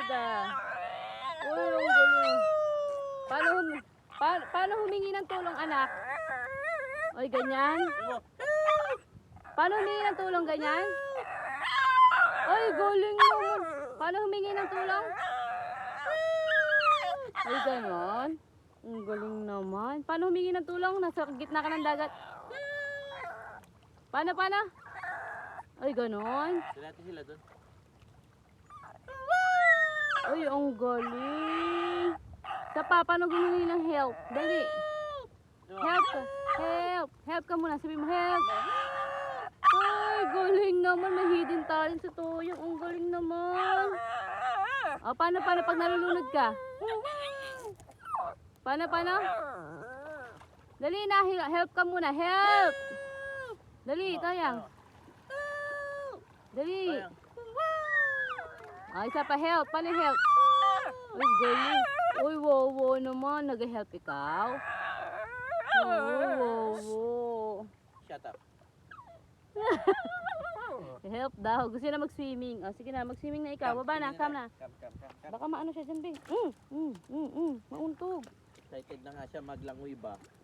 Uy, ang galing. Paano humingi ng tulong, anak? Oy, ganyan. Paano humingi ng tulong, ganyan? Ay, galing naman. Paano humingi ng tulong? Ay, ganon. Ang galing naman. Paano humingi ng tulong? Nasa gitna ka ng dagat. Paano? Ay, ganon. Sila doon. Ay, ang galing. Paano gumawa ng help? Dali. Help ka muna. Sabi mo, help. Ay, galing naman. May hidden talent sa Toyong. Ang galing naman. O, paano pag nalulunod ka? Paano? Dali na, help ka muna. Help. Dali, Toyang. Dali. Ay, isa pa, help. Paano help? Ay, galing. Uy, wow naman. Nag-help ikaw? Wow. Shut up. Help daw. Gusto na mag-swimming. O, sige na, mag-swimming na ikaw. Baba na, come na. Come. Baka maano siya dyan, Bing. Mauntog. Excited na nga siya maglangoy ba?